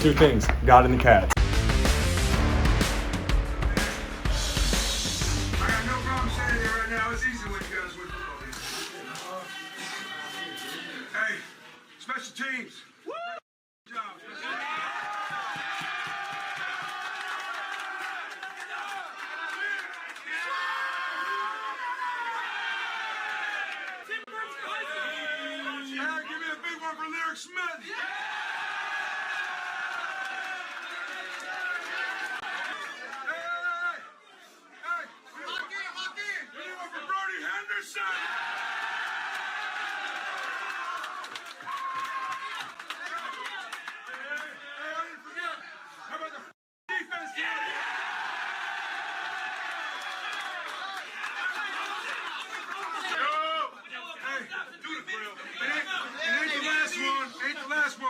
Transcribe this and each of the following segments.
two things, God and the Cats. I got no problem saying it right now. It's easy when you guys win football games. Hey, special teams. Good job. Hey, give me a big one for Lyric Smith.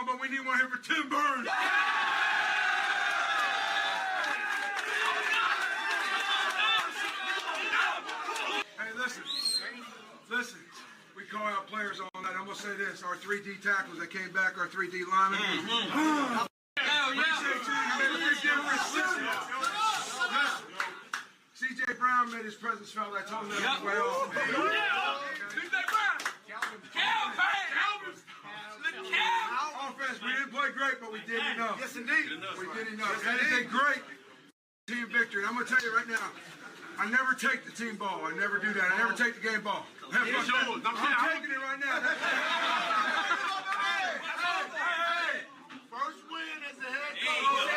But we need one here for Tim Burns. Hey, listen. We call out players all night. I'm gonna say this: our 3D tackles that came back, our 3D linemen. Hell yeah! CJ Brown made his presence felt. I told him that way off. CJ Brown. Offense, we didn't play great, but we did enough. Yes, indeed. We did enough. That is a great team victory. And I'm going to tell you right now, I never take the team ball. I never do that. I never take the game ball. I'm taking it right now. Hey. First win as the head coach.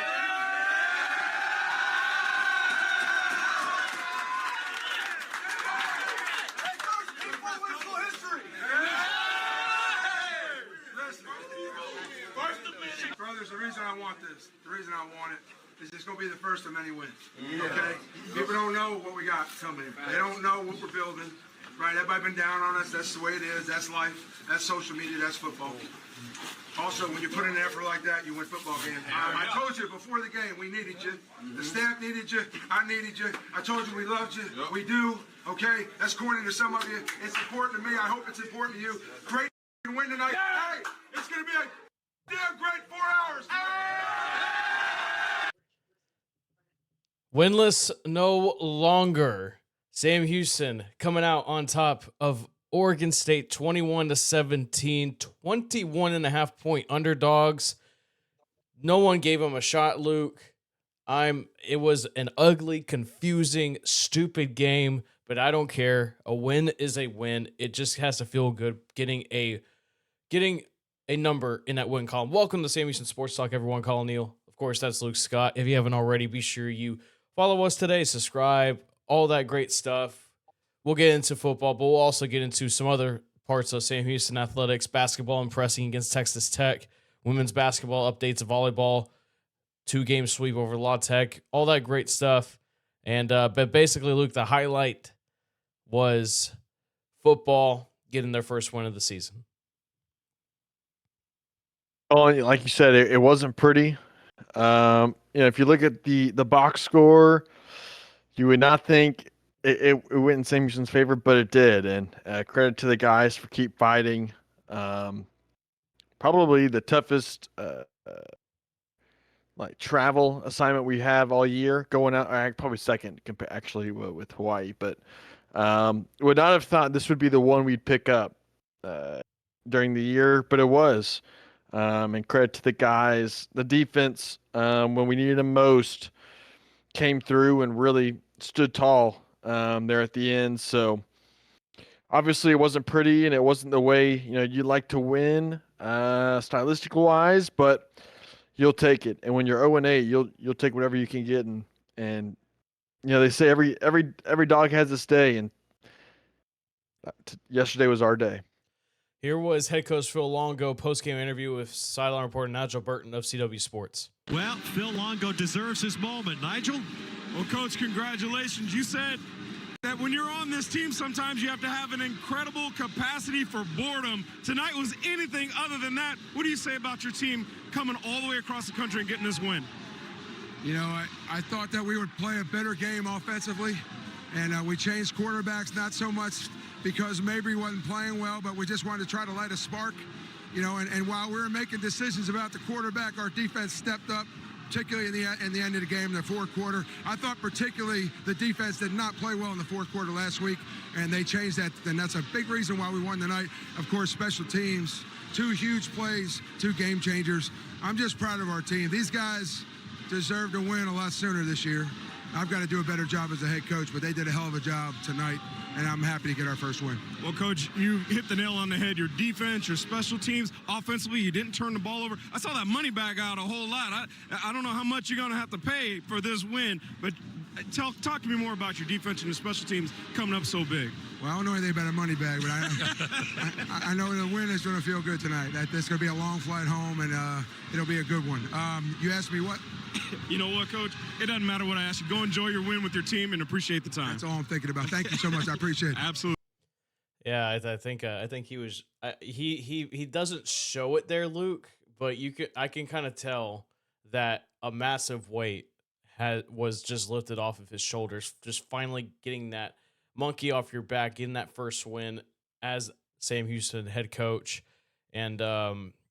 Brothers, the reason I want this, the reason I want it, is it's going to be the first of many wins. Okay? People don't know what we got coming. They don't know what we're building. Right? Everybody been down on us. That's the way it is. That's life. That's social media. That's football. Also, when you put in an effort like that, you win football games. I told you before the game, we needed you. The staff needed you. I needed you. I told you we loved you. We do. Okay? That's corny to some of you. It's important to me. I hope it's important to you. Great win tonight. Hey, it's going to be a damn great 4 hours. Winless no longer. Sam Houston coming out on top of Oregon State 21-17, 21.5-point underdogs. No one gave them a shot, Luke. It was an ugly, confusing, stupid game, but I don't care. A win is a win. It just has to feel good getting a number in that win column. Welcome to Sam Houston Sports Talk, everyone. Colin Neal. Of course, that's Luke Scott. If you haven't already, be sure you follow us today, subscribe, all that great stuff. We'll get into football, but we'll also get into some other parts of Sam Houston athletics, basketball impressing against Texas Tech, women's basketball updates of volleyball, 2-game sweep over La Tech, all that great stuff. And but basically, Luke, the highlight was football getting their first win of the season. Oh, like you said, it wasn't pretty. If you look at the box score, you would not think it went in Sam Houston's favor, but it did. And credit to the guys for keep fighting. Probably the toughest travel assignment we have all year. Going out, probably second, actually with Hawaii. But would not have thought this would be the one we'd pick up during the year, but it was. And credit to the guys. The defense, when we needed them most, came through and really stood tall there at the end. So obviously it wasn't pretty and it wasn't the way you'd like to win stylistic wise, but you'll take it. And when you're 0-8, you'll take whatever you can get. And they say every dog has its day, and yesterday was our day. Here was head coach Phil Longo post-game interview with sideline reporter Nigel Burton of CW Sports. Well, Phil Longo deserves his moment. Nigel? Well, Coach, congratulations. You said that when you're on this team, sometimes you have to have an incredible capacity for boredom. Tonight was anything other than that. What do you say about your team coming all the way across the country and getting this win? I thought that we would play a better game offensively, and we changed quarterbacks, not so much because Mabry wasn't playing well, but we just wanted to try to light a spark. And while we were making decisions about the quarterback, our defense stepped up, particularly in the end of the game, in the fourth quarter. I thought particularly the defense did not play well in the fourth quarter last week, and they changed that, and that's a big reason why we won tonight. Of course, special teams, 2 huge plays, 2 game changers. I'm just proud of our team. These guys deserve to win a lot sooner this year. I've got to do a better job as a head coach, but they did a hell of a job tonight, and I'm happy to get our first win. Well, Coach, you hit the nail on the head. Your defense, your special teams, offensively, you didn't turn the ball over. I saw that money bag out a whole lot. I don't know how much you're going to have to pay for this win, but talk to me more about your defense and your special teams coming up so big. Well, I don't know anything about a money bag, but I know the win is going to feel good tonight. This is going to be a long flight home, and it'll be a good one. You asked me what? You know what, Coach? It doesn't matter what I ask you. Go enjoy your win with your team and appreciate the time. That's all I'm thinking about. Thank you so much. I appreciate it. Absolutely. Yeah, I think he was he doesn't show it there, Luke, but I can kind of tell that a massive weight was just lifted off of his shoulders, just finally getting that monkey off your back, getting that first win as Sam Houston head coach, and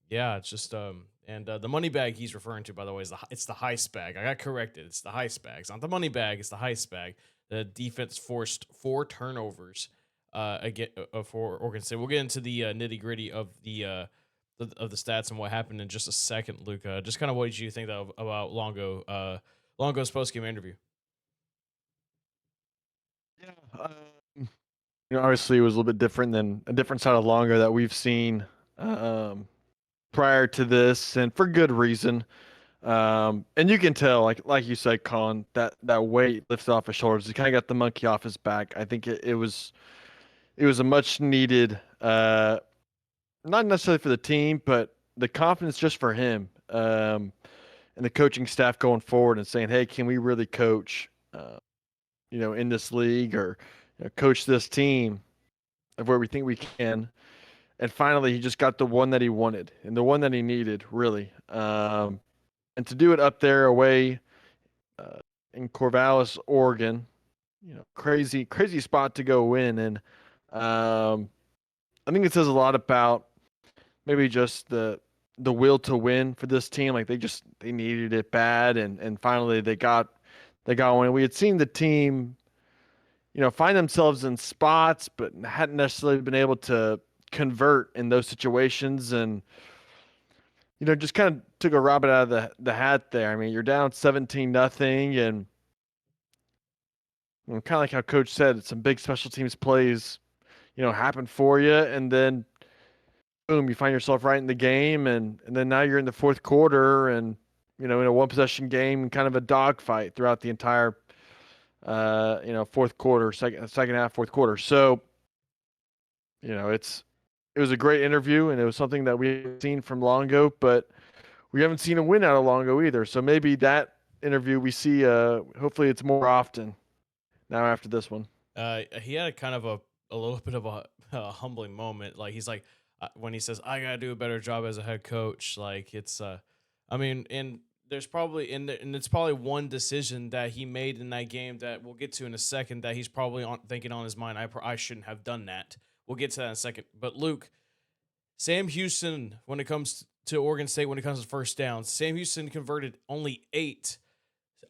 it's just the money bag he's referring to, by the way, it's the heist bag. I got corrected. It's the heist bag. It's not the money bag. It's the heist bag. The defense forced 4 turnovers for Oregon State. We'll get into the nitty gritty of the stats and what happened in just a second, Luca. Just kind of what did you think about Longo's post-game interview? Yeah, obviously it was a little bit different than a different side of Longo that we've seen prior to this, and for good reason. And you can tell, like you said, Colin, that weight lifted off his shoulders. He kind of got the monkey off his back. I think it was a much needed, not necessarily for the team, but the confidence just for him, and the coaching staff going forward and saying, hey, can we really coach, in this league, or coach this team of where we think we can. And finally, he just got the one that he wanted and the one that he needed, really. And to do it up there away in Corvallis, Oregon, crazy spot to go win. And I think it says a lot about maybe just the will to win for this team. Like they needed it bad, and finally they got one. We had seen the team, find themselves in spots, but hadn't necessarily been able to convert in those situations, and just kind of took a rabbit out of the hat there. I mean, you're down 17-0, and kind of like how Coach said, some big special teams plays, happen for you, and then boom, you find yourself right in the game, and then now you're in the fourth quarter, and in a one possession game, kind of a dogfight throughout the entire fourth quarter, second half, fourth quarter. So it was a great interview, and it was something that we've seen from Longo, but we haven't seen a win out of Longo either. So maybe that interview we see, hopefully it's more often now after this one. He had kind of a little bit of a humbling moment. Like, he's like, when he says, I got to do a better job as a head coach, like it's, and there's probably, and it's probably one decision that he made in that game that we'll get to in a second that he's probably thinking on his mind, I shouldn't have done that. We'll get to that in a second. But Luke, Sam Houston, when it comes to Oregon State, when it comes to first downs, Sam Houston converted only 8.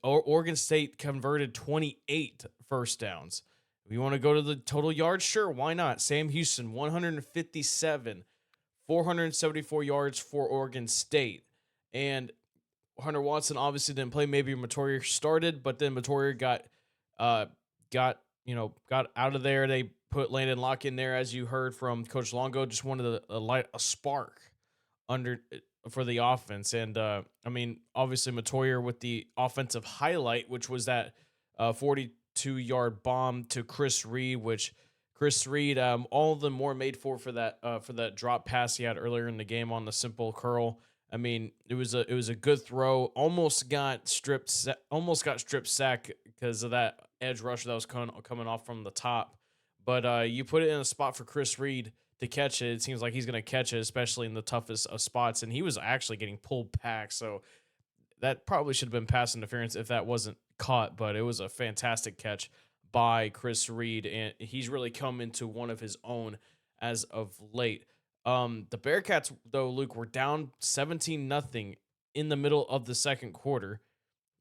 Oregon State converted 28 first downs. If you want to go to the total yards, sure, why not? Sam Houston, 157, 474 yards for Oregon State. And Hunter Watson obviously didn't play. Maybe Matoyer started, but then Matoyer got out of there. They put Landon Locke in there, as you heard from Coach Longo. Just wanted to light a spark for the offense. And obviously Matoyer with the offensive highlight, which was that 42-yard bomb to Chris Reed, which Chris Reed, all of them were made for that drop pass he had earlier in the game on the simple curl. I mean, it was a good throw. Almost got strip sack because of that edge rusher that was coming off from the top. But you put it in a spot for Chris Reed to catch it. It seems like he's going to catch it, especially in the toughest of spots. And he was actually getting pulled back, so that probably should have been pass interference if that wasn't caught. But it was a fantastic catch by Chris Reed, and he's really come into one of his own as of late. The Bearcats, though, Luke, were down 17-0 in the middle of the second quarter.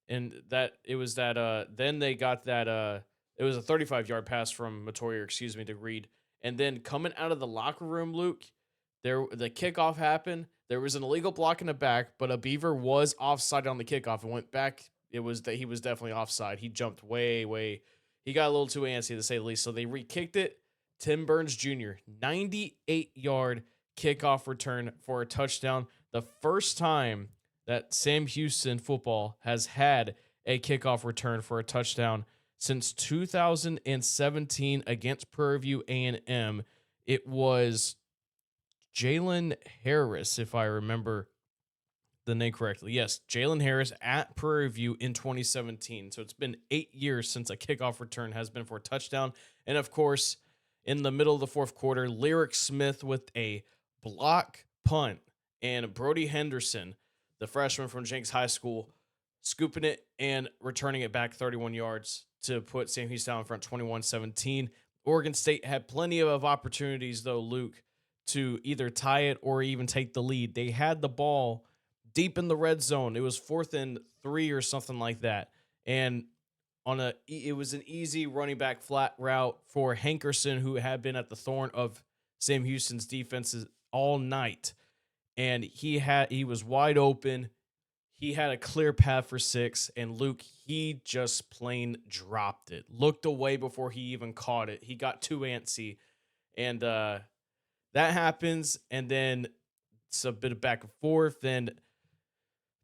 And then they got that it was a 35-yard pass from Matoyer, to Reed. And then coming out of the locker room, Luke, the kickoff happened. There was an illegal block in the back, but a Beaver was offside on the kickoff and went back. It was that he was definitely offside. He jumped way. He got a little too antsy, to say the least. So they re-kicked it. Tim Burns Jr., 98-yard kickoff return for a touchdown. The first time that Sam Houston football has had a kickoff return for a touchdown since 2017 against Prairie View A&M. It was Jalen Harris, if I remember the name correctly. Yes, Jalen Harris at Prairie View in 2017. So it's been 8 years since a kickoff return has been for a touchdown. And of course, in the middle of the fourth quarter, Lyric Smith with a block punt, and Brody Henderson, the freshman from Jenks High School, scooping it and returning it back 31 yards to put Sam Houston in front 21-17. Oregon State had plenty of opportunities, though, Luke, to either tie it or even take the lead. They had the ball deep in the red zone. It was 4th and 3 or something like that. And it was an easy running back flat route for Hankerson, who had been at the thorn of Sam Houston's defenses all night. And he was wide open. He had a clear path for 6, and Luke, he just plain dropped it. Looked away before he even caught it. He got too antsy, and that happens, and then it's a bit of back and forth, and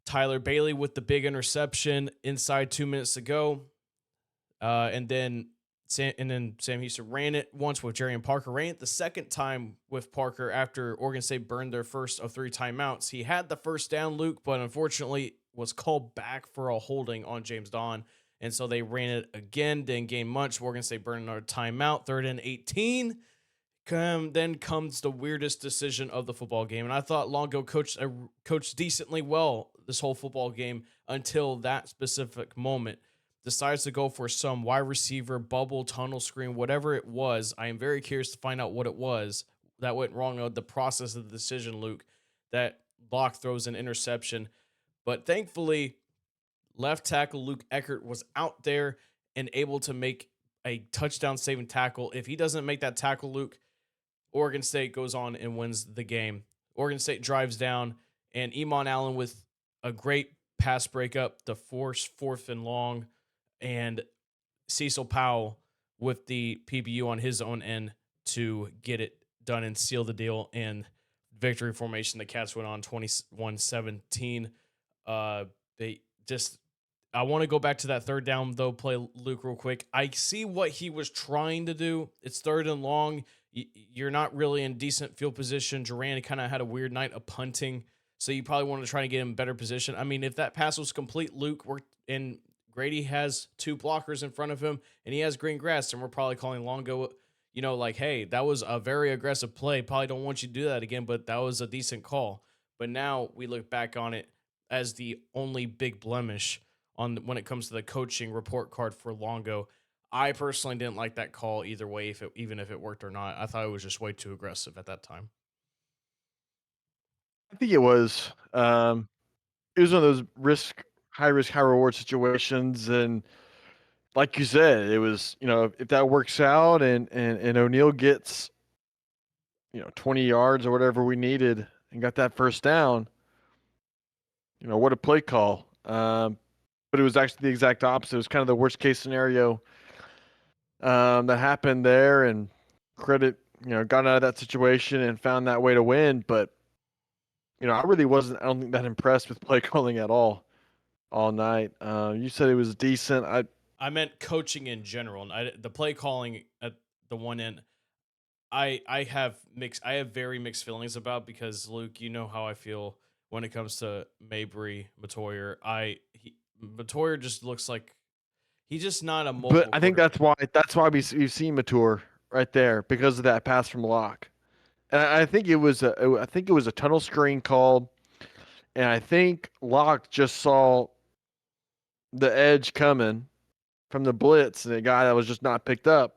Tyler Bailey with the big interception inside 2 minutes to go, and then Sam Houston ran it once with Jerry and Parker. Ran it the second time with Parker after Oregon State burned their first of 3 timeouts. He had the first down, Luke, but unfortunately was called back for a holding on James Don. And so they ran it again, didn't gain much. Oregon State burned another timeout, 3rd and 18. Then comes the weirdest decision of the football game. And I thought Longo coached decently well this whole football game until that specific moment. Decides to go for some wide receiver, bubble, tunnel screen, whatever it was. I am very curious to find out what it was that went wrong on the process of the decision, Luke, that Locke throws an interception. But thankfully, left tackle Luke Eckert was out there and able to make a touchdown-saving tackle. If he doesn't make that tackle, Luke, Oregon State goes on and wins the game. Oregon State drives down, and Iman Allen with a great pass breakup, the 4th and long, and Cecil Powell with the PBU on his own end to get it done and seal the deal. And victory formation, the Cats went on 21-17. I want to go back to that third down, though, play, Luke, real quick. I see what he was trying to do. It's 3rd and long. You're not really in decent field position. Duran kind of had a weird night of punting, so you probably want to try to get him in better position. I mean, if that pass was complete, Luke, and Grady has 2 blockers in front of him, and he has green grass, and we're probably calling Longo, hey, that was a very aggressive play. Probably don't want you to do that again, but that was a decent call. But now we look back on it as the only big blemish when it comes to the coaching report card for Longo. I personally didn't like that call either way, even if it worked or not. I thought it was just way too aggressive at that time. I think it was. It was one of those high risk, high reward situations, and like you said, it was, if that works out and O'Neal gets 20 yards or whatever we needed and got that first down, what a play call. But it was actually the exact opposite. It was kind of the worst case scenario that happened there, and credit, got out of that situation and found that way to win. But I don't think that impressed with play calling at all night. You said it was decent. I meant coaching in general. The play calling at the one end, I have very mixed feelings about, because Luke, you know how I feel when it comes to Mabry, Matoyer. Matoyer just looks like he's just not a mobile. But I think that's why we've seen Mature right there, because of that pass from Locke. And I think it was a tunnel screen call, and I think Locke just saw the edge coming from the blitz, and the guy that was just not picked up.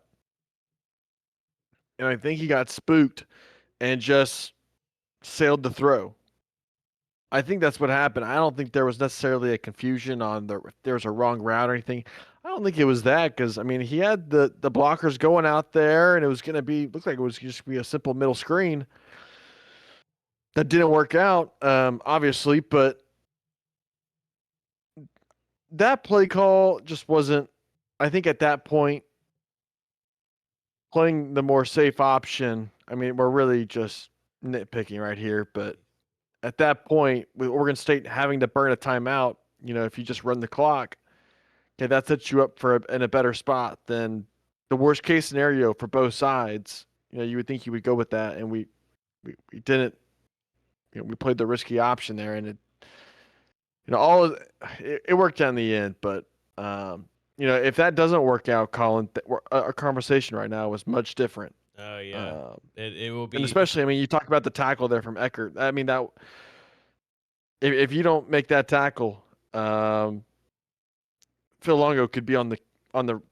And I think he got spooked and just sailed the throw. I think that's what happened. I don't think there was necessarily a confusion on if there was a wrong route or anything. I don't think it was that because I mean he had the blockers going out there and it was gonna be looked like it was just gonna be a simple middle screen. That didn't work out, obviously, but that play call just wasn't. I think at that point, playing the more safe option. I mean, we're really just nitpicking right here, but at that point, with Oregon State having to burn a timeout, if you just run the clock, okay, that sets you up in a better spot than the worst case scenario for both sides. You would think you would go with that, and we didn't. We played the risky option there, and it worked out in the end. But if that doesn't work out, Colin, our conversation right now was much different. Oh yeah, it will be, and especially, I mean, you talk about the tackle there from Eckert. I mean, that if you don't make that tackle, Phil Longo could be on the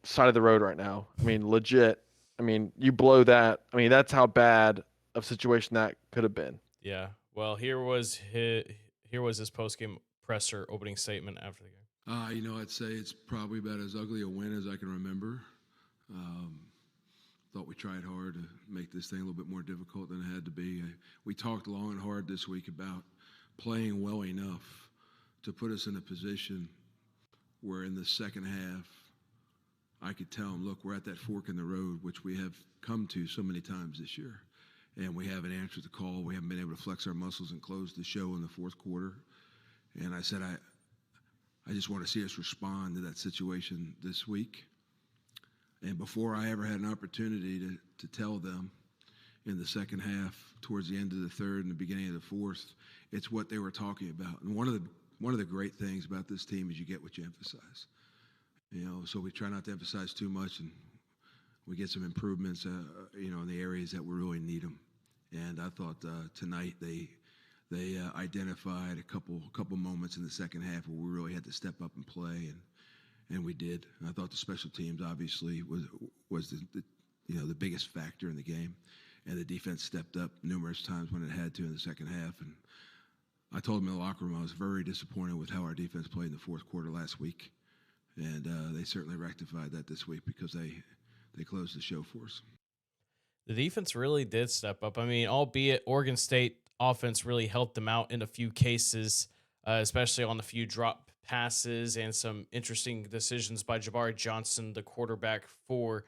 side of the road right now. I mean, legit. I mean, you blow that. I mean, that's how bad of a situation that could have been. Yeah. Well, here was his post game presser opening statement after the game. I'd say it's probably about as ugly a win as I can remember. Thought we tried hard to make this thing a little bit more difficult than it had to be. We talked long and hard this week about playing well enough to put us in a position where in the second half, I could tell them, look, we're at that fork in the road, which we have come to so many times this year. And we haven't answered the call. We haven't been able to flex our muscles and close the show in the fourth quarter. And I said, I just want to see us respond to that situation this week. And before I ever had an opportunity to tell them in the second half, towards the end of the third and the beginning of the fourth, it's what they were talking about. And one of the great things about this team is you get what you emphasize. So we try not to emphasize too much, and we get some improvements, in the areas that we really need them. And I thought tonight they identified a couple moments in the second half where we really had to step up and play, and we did. I thought the special teams obviously was the biggest factor in the game, and the defense stepped up numerous times when it had to in the second half. And I told them in the locker room I was very disappointed with how our defense played in the fourth quarter last week, and they certainly rectified that this week because they closed the show for us. The defense really did step up. I mean, albeit Oregon State offense really helped them out in a few cases, especially on the few drop passes and some interesting decisions by Jabari Johnson, the quarterback for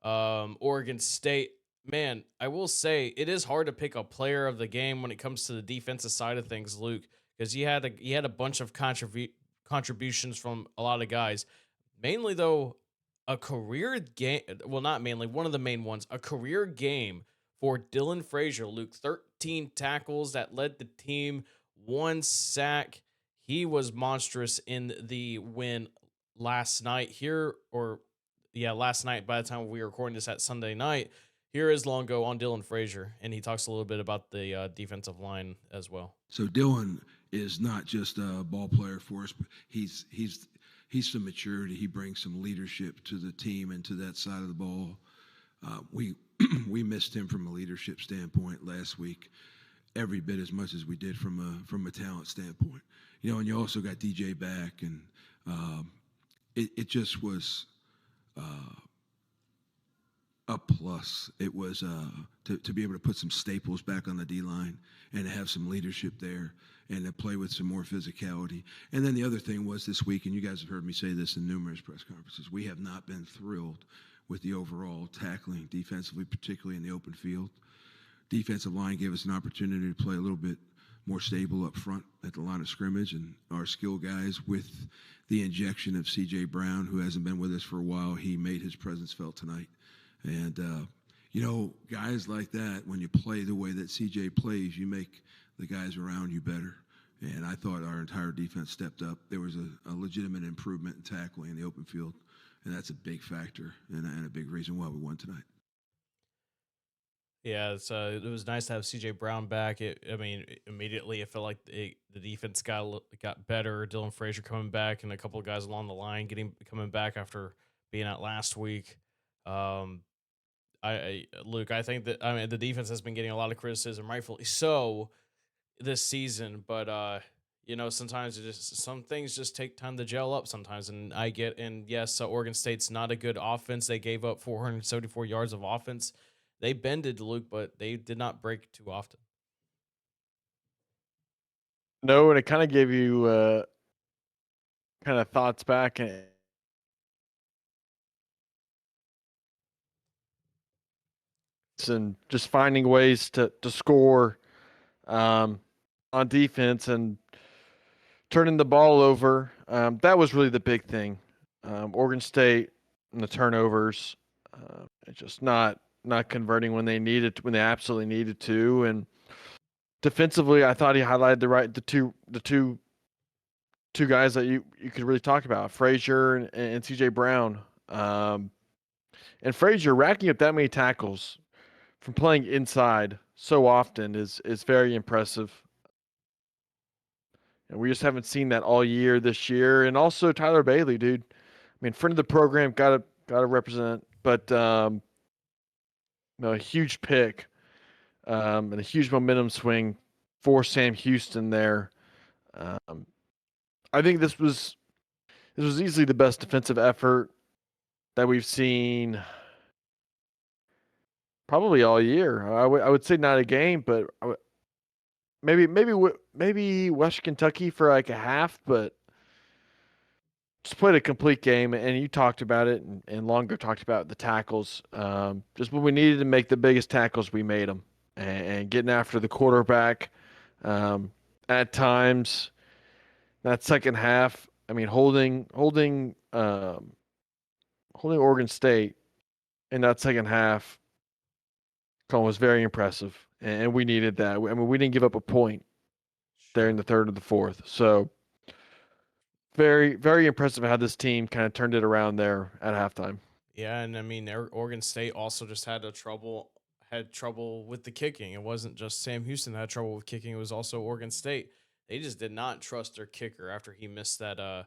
Oregon State. Man, I will say it is hard to pick a player of the game when it comes to the defensive side of things, Luke, because he had a bunch of contributions from a lot of guys. Mainly, though, a career game. Well, not mainly. One of the main ones. A career game for Dylan Frazier. Luke, 13 tackles that led the team, 1 sack. He was monstrous in the win last night. Last night. By the time we were recording this at Sunday night, here is Longo on Dylan Frazier, and he talks a little bit about the defensive line as well. So Dylan is not just a ball player for us, but he's some maturity. He brings some leadership to the team and to that side of the ball. We missed him from a leadership standpoint last week, every bit as much as we did from a talent standpoint. And you also got DJ back, and it just was a plus. It was to be able to put some staples back on the D-line and to have some leadership there and to play with some more physicality. And then the other thing was this week, and you guys have heard me say this in numerous press conferences, we have not been thrilled with the overall tackling defensively, particularly in the open field. Defensive line gave us an opportunity to play a little bit more stable up front at the line of scrimmage, and our skill guys, with the injection of C.J. Brown, who hasn't been with us for a while, he made his presence felt tonight. And, guys like that, when you play the way that C.J. plays, you make the guys around you better. And I thought our entire defense stepped up. There was a legitimate improvement in tackling in the open field, and that's a big factor and a big reason why we won tonight. Yeah, it was nice to have C.J. Brown back. Immediately it felt like the defense got better. Dylan Frazier coming back, and a couple of guys along the line coming back after being out last week. Luke, I think that the defense has been getting a lot of criticism, rightfully so, this season. But sometimes some things just take time to gel up sometimes. And yes, Oregon State's not a good offense. They gave up 474 yards of offense. They bended, Luke, but they did not break too often. No, and it kind of gave you kind of thoughts back and just finding ways to score on defense and turning the ball over. That was really the big thing. Oregon State and the turnovers, just not converting when they absolutely needed to. And defensively, I thought he highlighted the two guys that you could really talk about, Frazier and CJ Brown. And Frazier racking up that many tackles from playing inside so often is very impressive. And we just haven't seen that all year this year. And also Tyler Bailey, dude. I mean, friend of the program, gotta represent. But a huge pick and a huge momentum swing for Sam Houston there. I think this was easily the best defensive effort that we've seen probably all year. I would say not a game, but maybe West Kentucky for like a half, but just played a complete game. And you talked about it, and Longo talked about the tackles. Just when we needed to make the biggest tackles, we made them, and getting after the quarterback. At times, that second half, I mean, holding Oregon State in that second half was very impressive, and we needed that. I mean, we didn't give up a point there in the third or the fourth, so very, very impressive how this team kind of turned it around there at halftime. Yeah, and I mean, Oregon State also just had trouble with the kicking. It wasn't just Sam Houston that had trouble with kicking; it was also Oregon State. They just did not trust their kicker after he missed that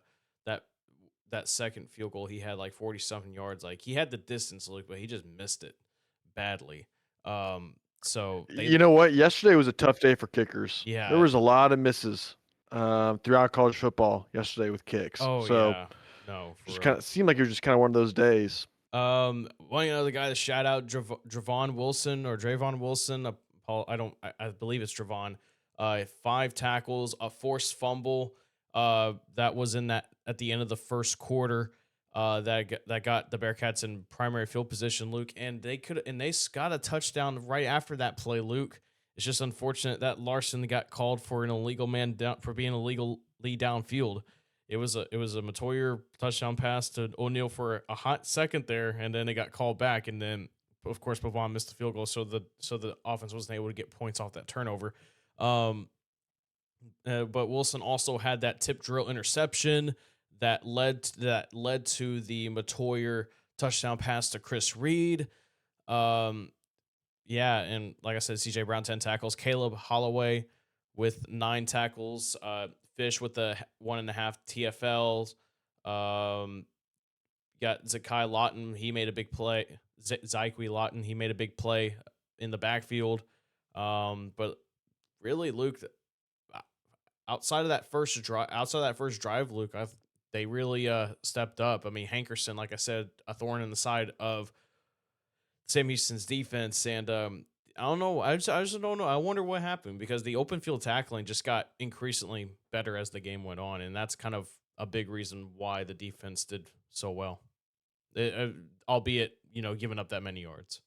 second field goal. He had like 40-something yards. Like, he had the distance, Luke, but he just missed it badly. So you know what? Yesterday was a tough day for kickers. Yeah, there was a lot of misses throughout college football yesterday with kicks. Oh, so yeah. No, just kind of seemed like it was just kind of one of those days. One other guy to shout out, Dravon Wilson or Drayvon Wilson. I believe it's Dravon. 5 tackles, a forced fumble. That was at the end of the first quarter. That got the Bearcats in primary field position, Luke, and they got a touchdown right after that play, Luke. It's just unfortunate that Larson got called for an illegal man down for being illegally downfield. It was a Matoyer touchdown pass to O'Neal for a hot second there, and then it got called back, and then of course Pavon missed the field goal, so the offense wasn't able to get points off that turnover. But Wilson also had that tip drill interception that led to the Matoyer touchdown pass to Chris Reed. Yeah, and like I said, CJ Brown 10 tackles, Caleb Holloway with 9 tackles, Fish with the 1.5 TFLs. Got Zakai Lawton, he made a big play. Zyke Lawton, he made a big play in the backfield. But really, Luke, outside of that first drive, Luke, they really stepped up. I mean, Hankerson, like I said, a thorn in the side of Sam Houston's defense, and I don't know. I just don't know. I wonder what happened, because the open field tackling just got increasingly better as the game went on, and that's kind of a big reason why the defense did so well, albeit giving up that many yards.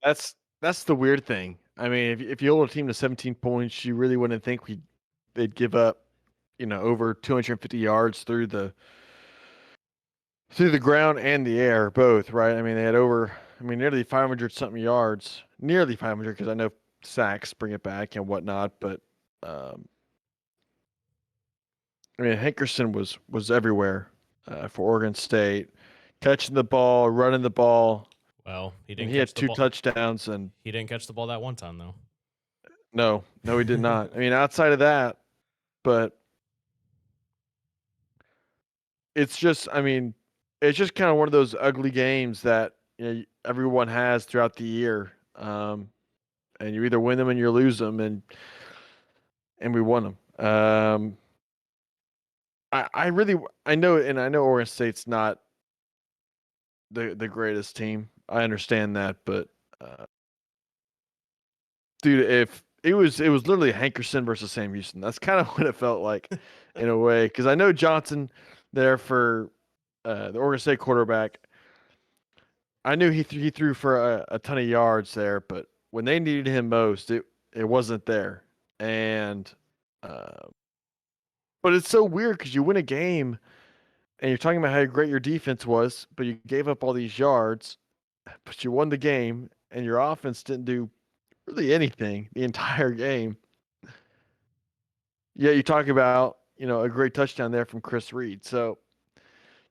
That's the weird thing. I mean, if you hold a team to 17 points, you really wouldn't think they'd give up, over 250 yards through the ground and the air, both, right? I mean, they had nearly 500 something yards, nearly 500, because I know sacks bring it back and whatnot, but I mean, Hankerson was everywhere for Oregon State, catching the ball, running the ball. Well, he had 2 touchdowns, and he didn't catch the ball that one time, though. No, he did not. I mean, outside of that, but it's just, I mean, it's just kind of one of those ugly games that everyone has throughout the year, and you either win them and you lose them, and we won them. I know, and I know Oregon State's not the greatest team. I understand that, but dude, if it was literally Hankerson versus Sam Houston. That's kind of what it felt like in a way, because I know Johnson there for the Oregon State quarterback. I knew he threw for a ton of yards there, but when they needed him most, it wasn't there. And uh, but it's so weird because you win a game and you're talking about how great your defense was, but you gave up all these yards, but you won the game and your offense didn't do really anything the entire game. Yeah, you talk about, a great touchdown there from Chris Reed. So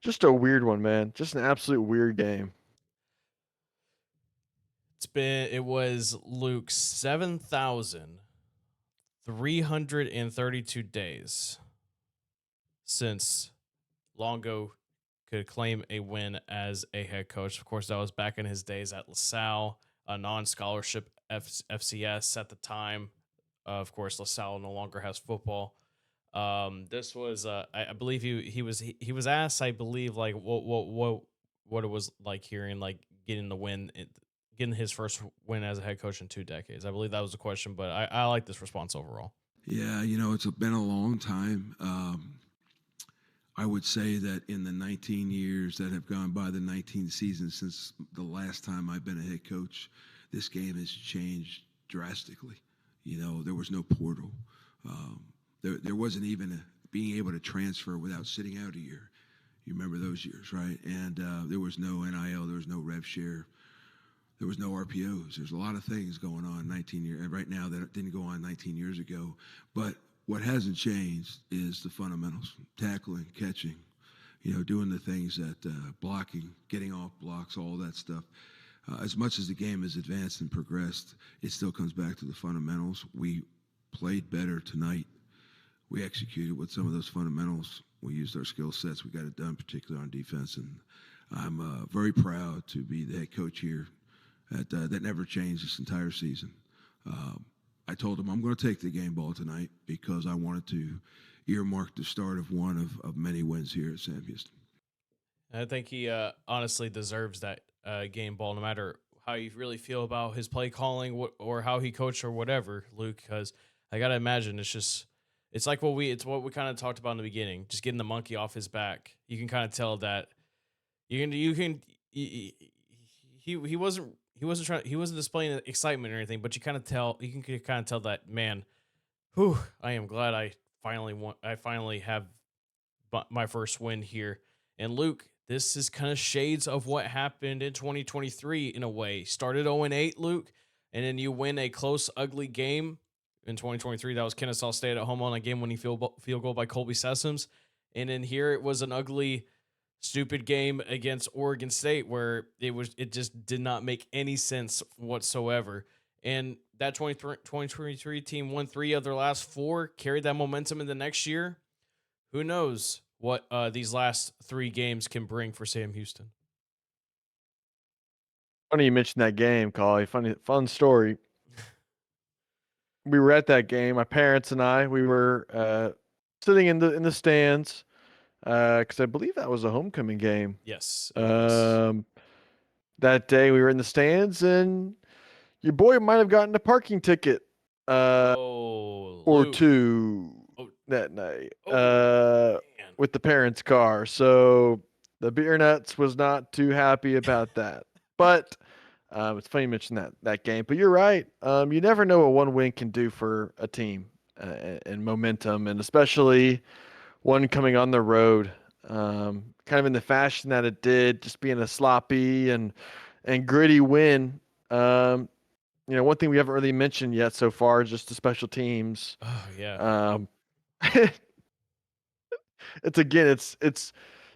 just a weird one, man. Just an absolute weird game. It was Luke 7,332 days since Longo could claim a win as a head coach. Of course, that was back in his days at LaSalle, a non-scholarship FCS at the time. Of course, LaSalle no longer has football. This was, I believe he was asked, I believe, like what it was like hearing like getting the win, getting his first win as a head coach in 2 decades. I believe that was the question, but I like this response overall. Yeah, it's been a long time. I would say that in the 19 years that have gone by, the 19 seasons since the last time I've been a head coach, this game has changed drastically. There was no portal. There wasn't even being able to transfer without sitting out a year. You remember those years, right? And there was no NIL, there was no rev share, there was no RPOs. There's a lot of things going on 19 years right now that didn't go on 19 years ago. But what hasn't changed is the fundamentals: tackling, catching, doing the things that blocking, getting off blocks, all that stuff. As much as the game has advanced and progressed, it still comes back to the fundamentals. We played better tonight. We executed with some of those fundamentals. We used our skill sets. We got it done, particularly on defense. And I'm very proud to be the head coach here. That never changed this entire season. I told him I'm going to take the game ball tonight because I wanted to earmark the start of one of many wins here at Sam Houston. I think he honestly deserves that game ball, no matter how you really feel about his play calling or how he coached or whatever, Luke. Because I gotta imagine it's like what we kind of talked about in the beginning, just getting the monkey off his back. You can kind of tell that he wasn't displaying excitement or anything, but you can kind of tell that, man, whew, I am glad I finally have my first win here. And Luke, this is kind of shades of what happened in 2023 in a way. Started 0-8, Luke, and then you win a close, ugly game in 2023. That was Kennesaw State at home on a game-winning field goal by Colby Sessoms. And then here it was an ugly, stupid game against Oregon State where it just did not make any sense whatsoever. And that 2023 team won 3 of their last 4, carried that momentum in the next year. Who knows what these last 3 games can bring for Sam Houston. Funny you mentioned that game, Collie. Fun story. We were at that game. My parents and I, we were sitting in the stands because I believe that was a homecoming game. Yes. That day we were in the stands, and your boy might have gotten a parking ticket or Luke. 2 that night Man. with the parents' car. So the beer nuts was not too happy about that. But it's funny you mentioned that game. But you're right. You never know what one win can do for a team and momentum, and especially one coming on the road. Kind of in the fashion that it did, just being a sloppy and gritty win. One thing we haven't really mentioned yet so far is just the special teams. Oh yeah. It's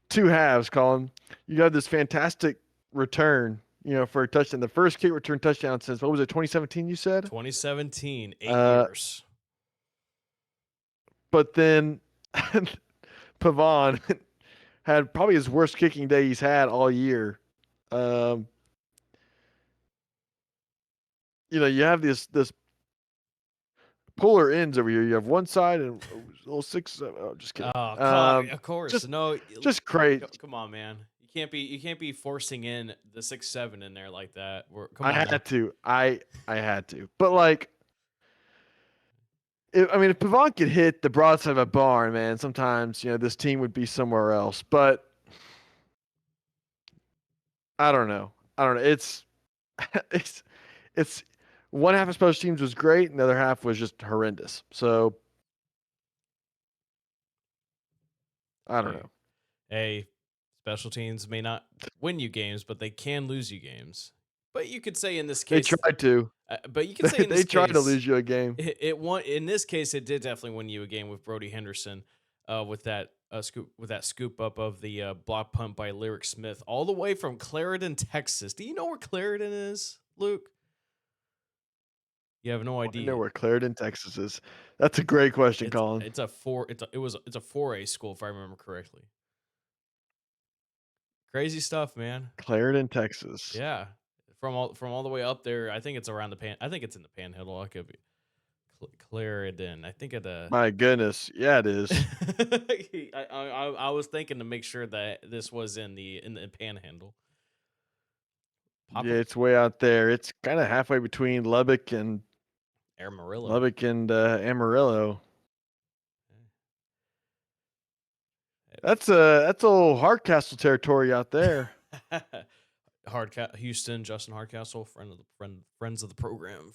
2 halves, Colin. You have this fantastic return, for a touchdown. The first kick return touchdown since, what was it, 2017 you said? 2017, 8 years. But then Pavon had probably his worst kicking day he's had all year. You have this polar ends over here. You have one side and little 6. Oh, just kidding. Oh, of course. Just No, just crazy. come on, man. You can't be forcing in the 6-7 in there like that. Come I on. had to. I had to. But like, if Pavon could hit the broadside of a barn, man, sometimes this team would be somewhere else. But I don't know. It's it's one half of special teams was great, and the other half was just horrendous. So I don't know. Hey, special teams may not win you games, but they can lose you games. But you could say in this They case, tried to. but you could say in this They tried to case, lose you a game. it won. In this case, it did definitely win you a game with Brody Henderson, with that scoop up of the block punt by Lyric Smith, all the way from Clarendon, Texas. Do you know where Clarendon is, Luke? You have no I idea. know where Clarendon, Texas is. That's a great question, Colin. It's a 4A school if I remember correctly. Crazy stuff, man. Clarendon, Texas. Yeah, from all the way up there. I think it's around I think it's in the Panhandle. I could be Clarendon. I think at My goodness, yeah, it is. I was thinking to make sure that this was in the Panhandle. Yeah, it's way out there. It's kind of halfway between Lubbock and Amarillo. Amarillo. That's old Hardcastle territory out there. Houston, Justin Hardcastle, friends of the program.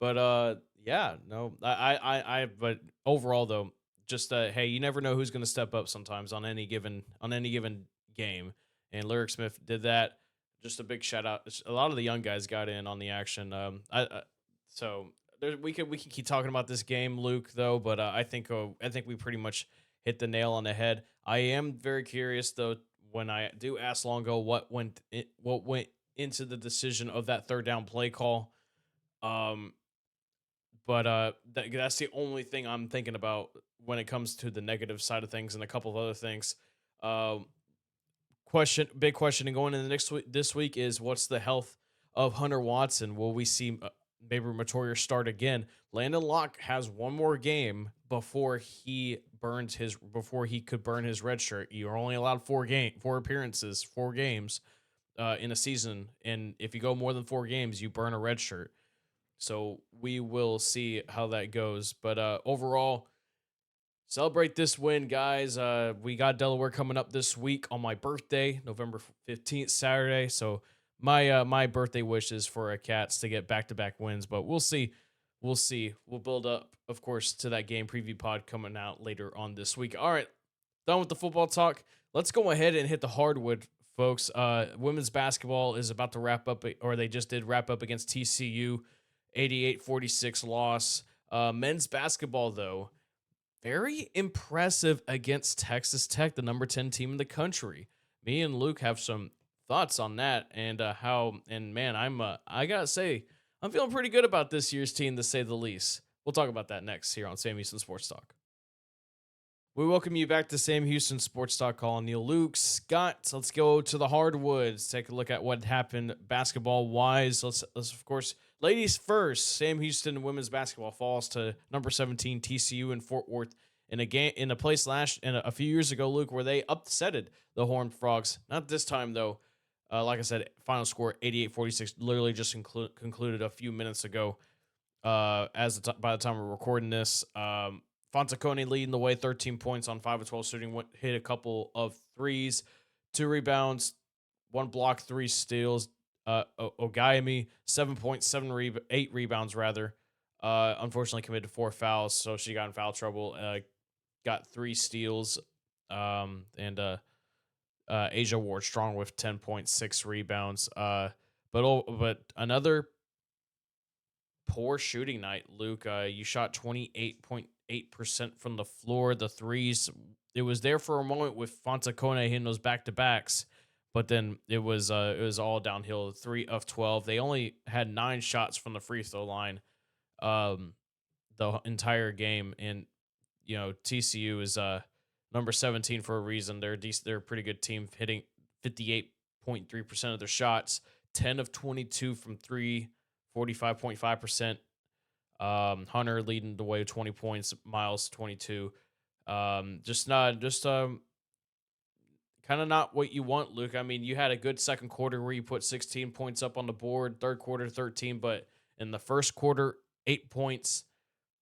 But yeah, no, but overall though, just hey, you never know who's going to step up sometimes on any given game, and Lyric Smith did that. Just a big shout out. A lot of the young guys got in on the action. So we can keep talking about this game, Luke, though, but I think we pretty much hit the nail on the head. I am very curious though, when I do ask Longo what went into the decision of that third down play call. But that's the only thing I'm thinking about when it comes to the negative side of things, and a couple of other things. Big question, and going into this week is, what's the health of Hunter Watson? Will we see maybe Matoyer start again? Landon Locke has one more game before he could burn his red shirt. You're only allowed 4 appearances, 4 games in a season, and if you go more than 4 games, you burn a red shirt. So we will see how that goes. But overall, celebrate this win, guys. We got Delaware coming up this week on my birthday, November 15th, Saturday. So my birthday wish is for Cats to get back-to-back wins, but we'll see. We'll see. We'll build up, of course, to that game preview pod coming out later on this week. All right, done with the football talk. Let's go ahead and hit the hardwood, folks. Women's basketball is about to wrap up, or they just did wrap up against TCU, 88-46 loss. Men's basketball, though, very impressive against Texas Tech, the number 10 team in the country. Me and Luke have some thoughts on that, and man, I gotta say, I'm feeling pretty good about this year's team, to say the least. We'll talk about that next here on Sam Houston Sports Talk. We welcome you back to Sam Houston Sports Talk. Calling Neil, Luke, Scott. Let's go to the hardwoods. Take a look at what happened basketball-wise. Let's of course, ladies first. Sam Houston women's basketball falls to number 17 TCU in Fort Worth in a place a few years ago, Luke, where they upsetted the Horned Frogs. Not this time though. Like I said, final score 88-46, literally just concluded a few minutes ago. By the time we're recording this, Fontacone leading the way, 13 points on 5 of 12 shooting, hit a couple of threes, 2 rebounds, 1 block, 3 steals. Ogayemi 8 rebounds rather. Unfortunately committed 4 fouls, so she got in foul trouble. Got 3 steals. Asia Ward strong with 10.6 rebounds. But another poor shooting night, Luke. You shot 28.8% from the floor. The threes, it was there for a moment with Fontacone hitting those back-to-backs, but then it was all downhill. 3 of 12. They only had 9 shots from the free throw line the entire game, and TCU is number 17 for a reason. They're they're a pretty good team, hitting 58.3% of their shots, 10 of 22 from 3, 45.5%. Hunter leading the way with 20 points, Miles 22. Just kind of not what you want, Luke. I mean, you had a good second quarter where you put 16 points up on the board, third quarter 13, but in the first quarter 8 points.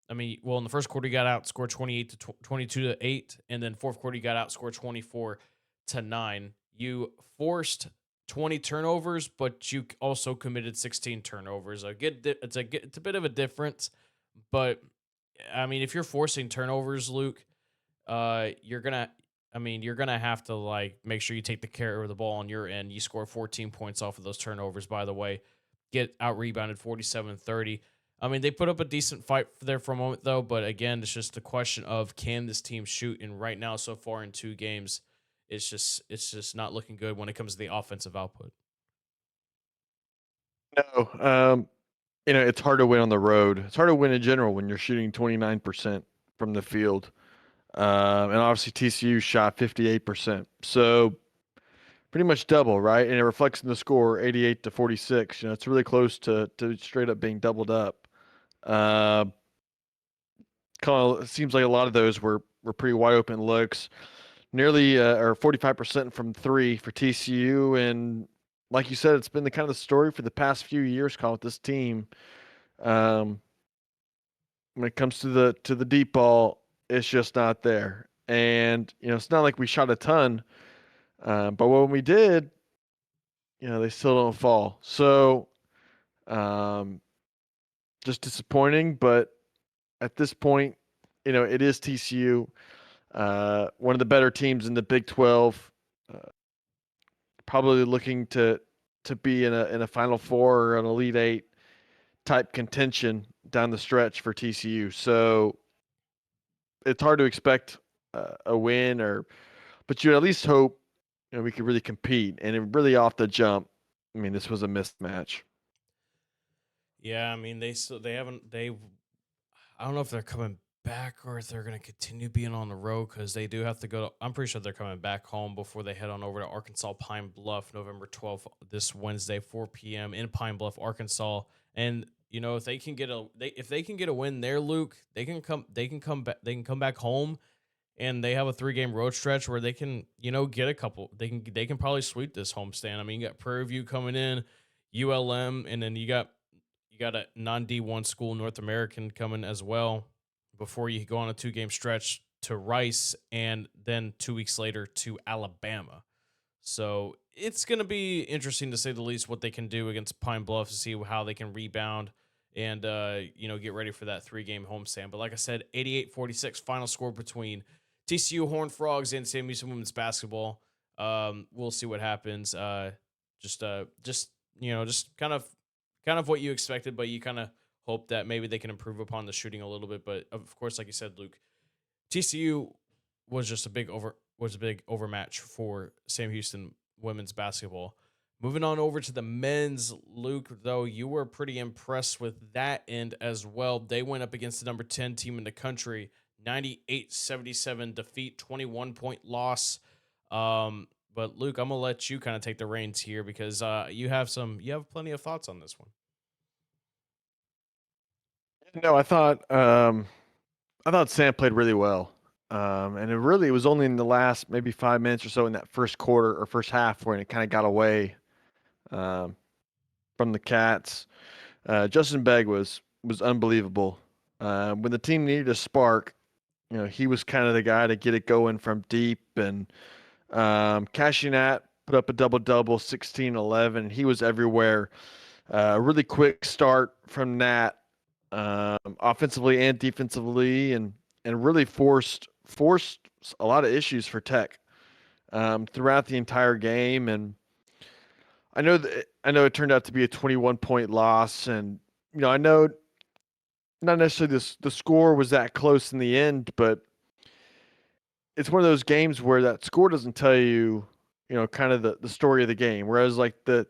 I mean, well, in the first quarter you got outscored 22 to 8, and then fourth quarter you got outscored 24 to 9. You forced 20 turnovers, but you also committed 16 turnovers. It's a bit of a difference, but I mean, if you're forcing turnovers, Luke, you're gonna have to like make sure you take the care of the ball on your end. You score 14 points off of those turnovers, by the way. Get out rebounded 47-30. I mean, they put up a decent fight there for a moment, though. But again, it's just a question of can this team shoot? And right now, so far in 2 games, it's just not looking good when it comes to the offensive output. No, it's hard to win on the road. It's hard to win in general when you're shooting 29% from the field. And obviously TCU shot 58%. So pretty much double, right? And it reflects in the score 88-46. It's really close to straight up being doubled up. Kind of it seems like a lot of those were pretty wide open looks. Nearly or 45% from 3 for TCU, and like you said, it's been the kind of the story for the past few years, Colin, with this team. When it comes to the deep ball, it's just not there. And it's not like we shot a ton, but when we did, they still don't fall. So, just disappointing. But at this point, it is TCU, one of the better teams in the Big 12. Probably looking to be in a Final Four or an Elite Eight type contention down the stretch for TCU. So it's hard to expect a win, but you at least hope we could really compete. And it really off the jump, I mean, this was a mismatch. Yeah, I mean I don't know if they're coming back or if they're going to continue being on the road because they do have to go. I'm pretty sure they're coming back home before they head on over to Arkansas Pine Bluff, November 12th, this Wednesday, 4 p.m. in Pine Bluff, Arkansas. And if they can get a win there, Luke, they can come back home, and they have a 3-game road stretch where they can get a couple. They can probably sweep this homestand. I mean, you got Prairie View coming in, ULM, and then you got a non-D1 school, North American, coming as well before you go on a 2-game stretch to Rice and then 2 weeks later to Alabama. So it's going to be interesting to say the least what they can do against Pine Bluff to see how they can rebound and, get ready for that 3-game homestand. But like I said, 88-46 final score between TCU Horned Frogs and Sam Houston women's basketball. We'll see what happens. Just kind of what you expected, but you kind of hope that maybe they can improve upon the shooting a little bit. But of course, like you said, Luke, TCU was just a big overmatch for Sam Houston women's basketball. Moving on over to the men's, Luke, though, you were pretty impressed with that end as well. They went up against the number 10 team in the country, 98-77 defeat, 21-point loss. But Luke, I'm gonna let you kind of take the reins here because you have plenty of thoughts on this one. No, I thought Sam played really well. And it was only in the last maybe 5 minutes or so in that first quarter or first half when it kind of got away from the Cats. Justin Begg was unbelievable. When the team needed a spark, he was kind of the guy to get it going from deep. And Cashinat put up a double-double, 16-11. He was everywhere. Really quick start from Nat, offensively and defensively, and really forced a lot of issues for Tech throughout the entire game. And I know it turned out to be a 21-point loss, and I know not necessarily the score was that close in the end, but it's one of those games where that score doesn't tell you, kind of the story of the game. Whereas like the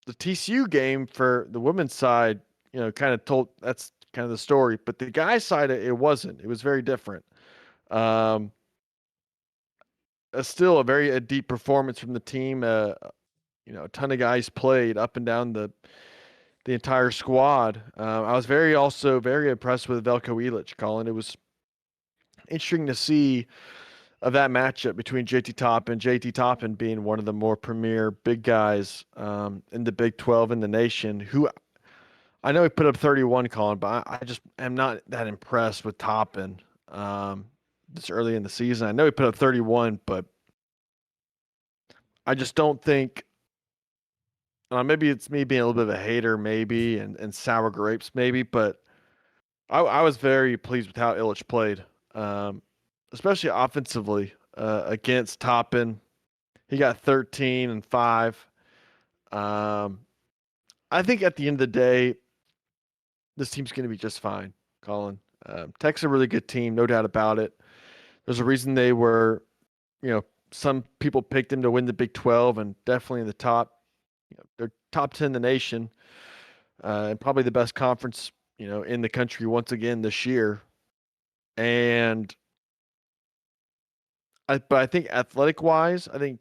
TCU game for the women's side, kind of told that's kind of the story, but the guys' side it wasn't. It was very different. Still a deep performance from the team. A ton of guys played up and down the entire squad. I was also very impressed with Veljko Ilić, Colin. It was interesting to see that matchup between JT Toppin being one of the more premier big guys in the Big 12 in the nation, who I know he put up 31, Colin, but I just am not that impressed with Toppin this early in the season. I know he put up 31, but I just don't think maybe it's me being a little bit of a hater, maybe, and sour grapes, maybe, but I was very pleased with how Ilić played, especially offensively against Toppin. He got 13 and 5. I think at the end of the day, this team's going to be just fine, Colin. Tech's a really good team, no doubt about it. There's a reason they were, some people picked them to win the Big 12 and definitely in the top. They're top 10 in the nation, and probably the best conference, in the country once again this year. But I think athletic-wise, I think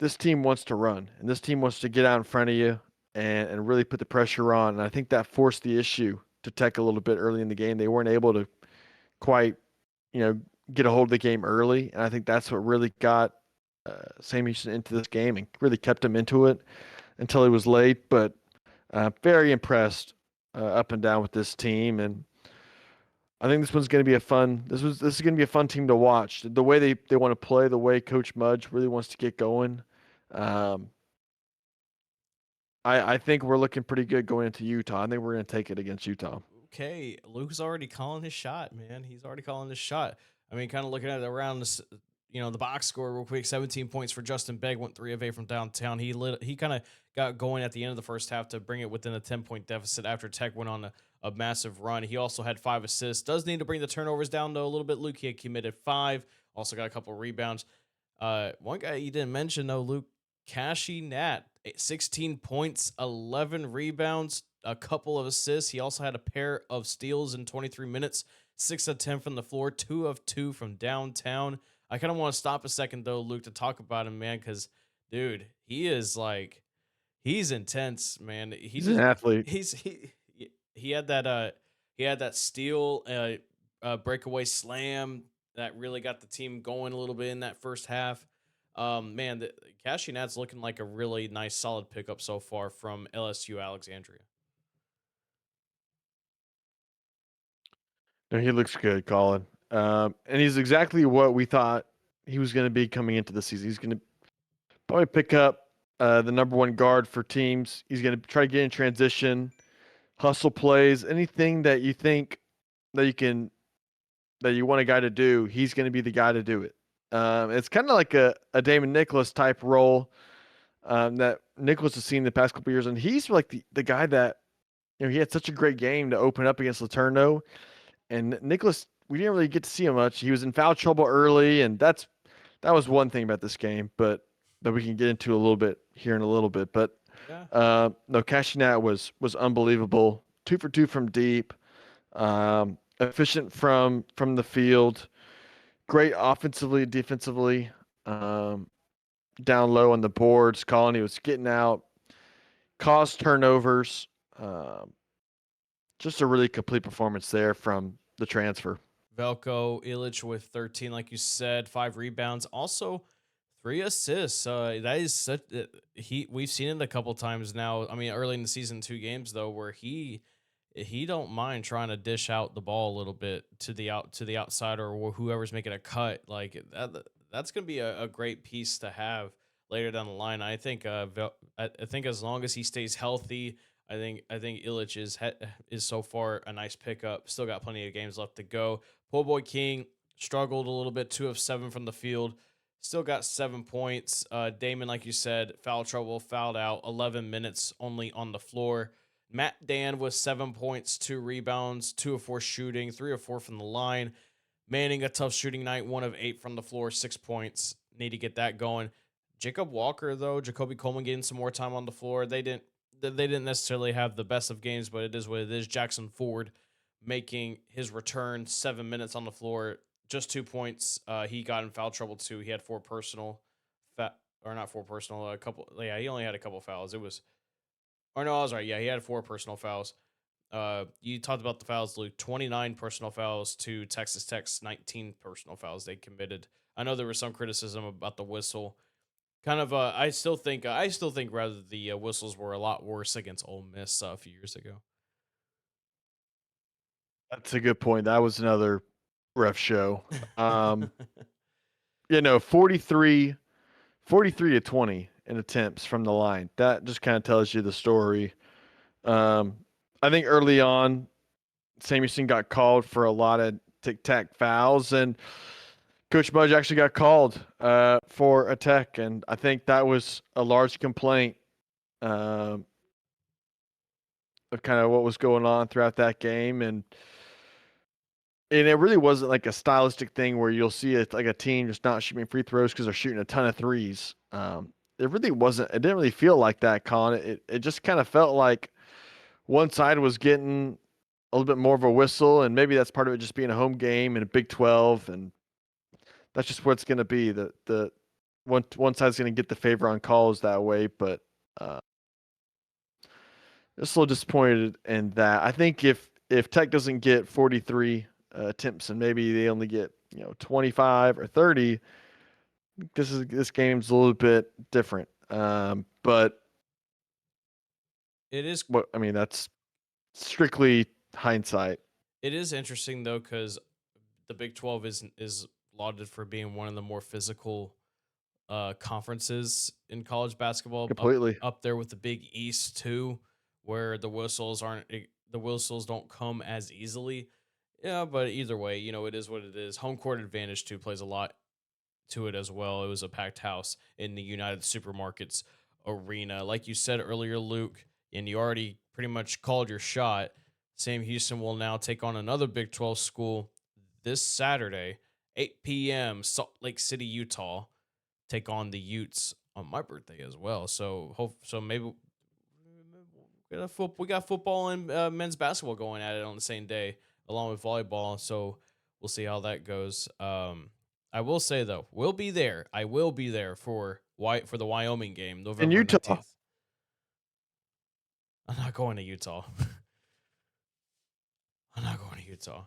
this team wants to run, and this team wants to get out in front of you and really put the pressure on. And I think that forced the issue to Tech a little bit early in the game. They weren't able to quite, get a hold of the game early, and I think that's what really got Sam Houston into this game and really kept him into it until it was late. But very impressed up and down with this team, and I think this one's going to be this is going to be a fun team to watch. The way they want to play, the way Coach Mudge really wants to get going. I think we're looking pretty good going into Utah. I think we're going to take it against Utah. Okay, Luke's already calling his shot, man. He's already calling his shot. I mean, kind of looking at it around this, the box score real quick. 17 points for Justin Begg, went 3 of 8 from downtown. He kind of got going at the end of the first half to bring it within a 10-point deficit after Tech went on a massive run. He also had 5 assists. Does need to bring the turnovers down though a little bit. Luke, he had committed 5. Also got a couple of rebounds. One guy you didn't mention though, Luke, Cashy Nat, 16 points, 11 rebounds, a couple of assists. He also had a pair of steals in 23 minutes, 6 of 10 from the floor, 2 of 2 from downtown. I kind of want to stop a second though, Luke, to talk about him, man, because dude, he's intense, man. He's an athlete. He had that steal, breakaway slam that really got the team going a little bit in that first half. Man, Cashy Nat's looking like a really nice, solid pickup so far from LSU Alexandria. No, he looks good, Colin. And he's exactly what we thought he was going to be coming into the season. He's going to probably pick up the number 1 guard for teams. He's going to try to get in transition, hustle plays, anything that you think that you want a guy to do. He's going to be the guy to do it. It's kind of like a Damon Nicholas type role that Nicholas has seen the past couple of years, and he's like the guy that he had such a great game to open up against Laterno, and Nicholas, we didn't really get to see him much. He was in foul trouble early, and that was one thing about this game, but that we can get into a little bit here in a little bit. But no, Cashy Nat was unbelievable. 2 for 2 from deep, efficient from the field. Great offensively, defensively, down low on the boards. Colin, he was getting out, caused turnovers. Just a really complete performance there from the transfer. Veljko Ilić with 13, like you said, 5 rebounds, also 3 assists. That is we've seen it a couple times now. I mean, early in the season, 2 games though, where he don't mind trying to dish out the ball a little bit to the outside or whoever's making a cut. Like that's going to be a great piece to have later down the line. I think as long as he stays healthy, I think Ilić is so far a nice pickup. Still got plenty of games left to go. Po Boy King struggled a little bit, 2 of 7 from the field. Still got 7 points. Damon, like you said, foul trouble, fouled out, 11 minutes only on the floor. Matt Dan with 7 points, 2 rebounds, 2 of 4 shooting, 3 of 4 from the line. Manning, a tough shooting night, 1 of 8 from the floor, 6 points. Need to get that going. Jacob Walker, though, Jacoby Coleman getting some more time on the floor. They didn't necessarily have the best of games, but it is what it is. Jackson Ford making his return 7 minutes on the floor, just 2 points. He got in foul trouble too. He had four personal, or not four personal, a couple. Yeah, he only had a couple fouls. It was, or no, I was right. Yeah, he had four personal fouls. You talked about the fouls, Luke. 29 personal fouls to Texas Tech's 19 personal fouls they committed. I know there was some criticism about the whistle. Kind of, I still think rather the whistles were a lot worse against Ole Miss a few years ago. That's a good point. That was another ref show. 43 to 20 in attempts from the line. That just kind of tells you the story. I think early on, Samuelson got called for a lot of tic-tac fouls, and Coach Mudge actually got called for a tech, and I think that was a large complaint of kind of what was going on throughout that game, and it really wasn't like a stylistic thing where you'll see it like a team just not shooting free throws because they're shooting a ton of threes. It really wasn't. It didn't really feel like that, Colin. It just kind of felt like one side was getting a little bit more of a whistle, and maybe that's part of it just being a home game and a Big 12, and that's just what it's going to be. The one side's going to get the favor on calls that way, but just a little disappointed in that. I think if Tech doesn't get 43 attempts and maybe they only get 25 or 30, this game's a little bit different. But It is. What I mean, that's strictly hindsight. It is interesting though, because the Big 12 is lauded for being one of the more physical conferences in college basketball. Completely. Up there with the Big East too, where the whistles don't come as easily. Yeah, but either way, it is what it is. Home court advantage too plays a lot to it as well. It was a packed house in the United Supermarkets arena, like you said earlier, Luke, and you already pretty much called your shot. Sam Houston will now take on another Big 12 school this Saturday, 8 p.m. Salt Lake City, Utah. Take on the Utes on my birthday as well. So maybe we got football and men's basketball going at it on the same day, along with volleyball. So we'll see how that goes. I will say though, we'll be there. I will be there for the Wyoming game, November In Utah. 19th. I'm not going to Utah. I'm not going to Utah.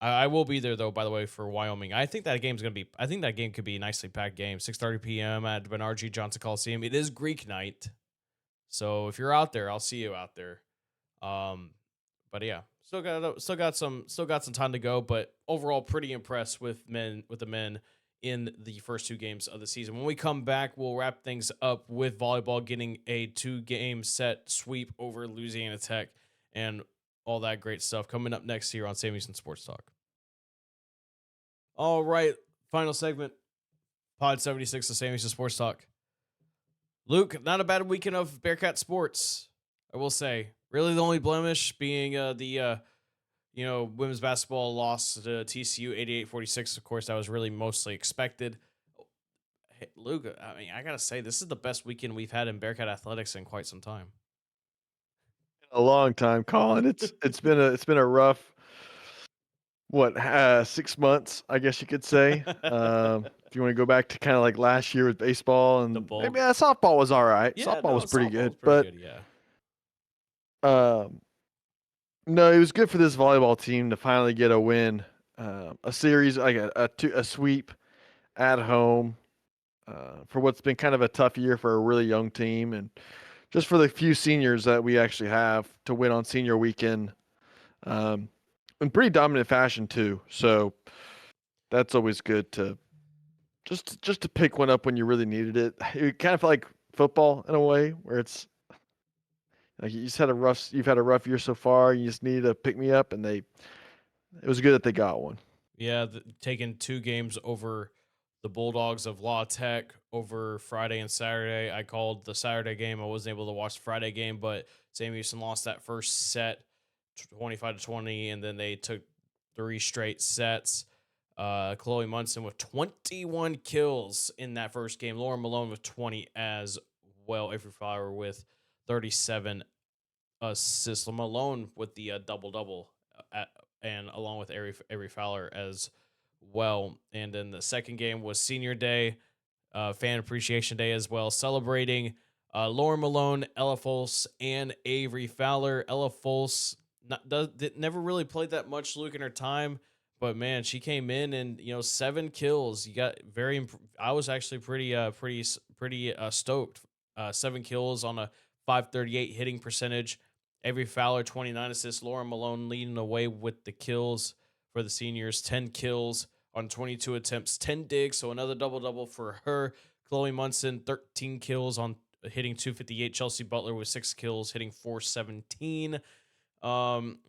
I will be there though. By the way, for Wyoming, I think that game could be a nicely packed game. 6:30 p.m. at Bernard G. Johnson Coliseum. It is Greek night, so if you're out there, I'll see you out there. But yeah, still got some time to go. But overall, pretty impressed with the men in the first two games of the season. When we come back, we'll wrap things up with volleyball getting a 2-game set sweep over Louisiana Tech and all that great stuff coming up next here on Sam Houston Sports Talk. All right, final segment, Pod 76 of Sam Houston Sports Talk. Luke, not a bad weekend of Bearcat sports, I will say. Really, the only blemish being the women's basketball loss to TCU 88-46. Of course, that was really mostly expected. Hey, Luke, I mean, I gotta say, this is the best weekend we've had in Bearcat athletics in quite some time. A long time, Colin. It's been a rough 6 months, I guess you could say. If you want to go back to kind of like last year with baseball, and maybe softball was all right. Yeah, softball was pretty good, yeah. No, it was good for this volleyball team to finally get a win, a series, like a sweep at home, for what's been kind of a tough year for a really young team, and just for the few seniors that we actually have to win on senior weekend, in pretty dominant fashion too. So that's always good to just to pick one up when you really needed it. It kind of felt like football in a way, where it's like you've had a rough year so far. You just need to pick me up, and it was good that they got one. Yeah, taking 2 games over the Bulldogs of La Tech over Friday and Saturday. I called the Saturday game. I wasn't able to watch the Friday game, but Sam Houston lost that first set 25-20, and then they took 3 straight sets. Chloe Munson with 21 kills in that first game. Lauren Malone with 20 as well. Avery Flower with 37 assists. Malone with the double-double, and along with Avery Fowler as well. And then the second game was Senior Day, Fan Appreciation Day as well, celebrating Lauren Malone, Ella Fols, and Avery Fowler. Ella Fols never really played that much, Luke, in her time, but man, she came in and 7 kills. You got I was actually pretty stoked. 7 kills on a 538 hitting percentage. Avery Fowler 29 assists. Lauren Malone leading the way with the kills for the seniors. 10 kills on 22 attempts, 10 digs, so another double-double for her. Chloe Munson, 13 kills on hitting 258. Chelsea Butler with 6 kills, hitting 417.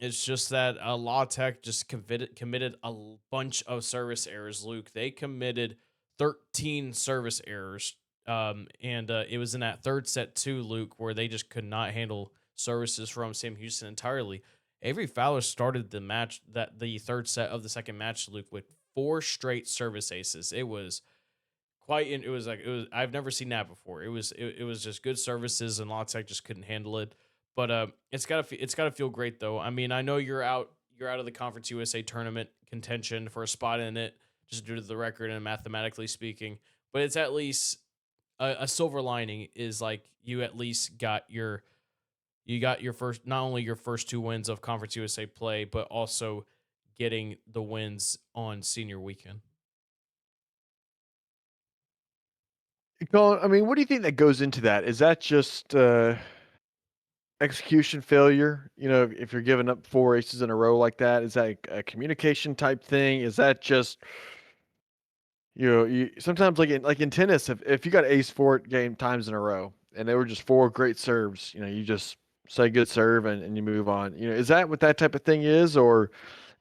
It's just that La Tech just committed a bunch of service errors, Luke. They committed 13 service errors. And it was in that third set too, Luke, where they just could not handle services from Sam Houston entirely. Avery Fowler started the third set of the second match, Luke, with 4 straight service aces. It was I've never seen that before. It was just good services, and La Tech just couldn't handle it. But it's gotta feel great though. I mean, I know you're out of the Conference USA tournament contention for a spot in it, just due to the record and mathematically speaking. But it's at least a silver lining is like you at least got your first, not only your first 2 wins of Conference USA play, but also getting the wins on senior weekend. Colin, I mean, what do you think that goes into that? Is that just execution failure? If you're giving up 4 aces in a row like that, is that a communication type thing? Is that just you sometimes like in tennis, if you got ace 4 game times in a row and they were just 4 great serves, you just say good serve and you move on. Is that what that type of thing is, or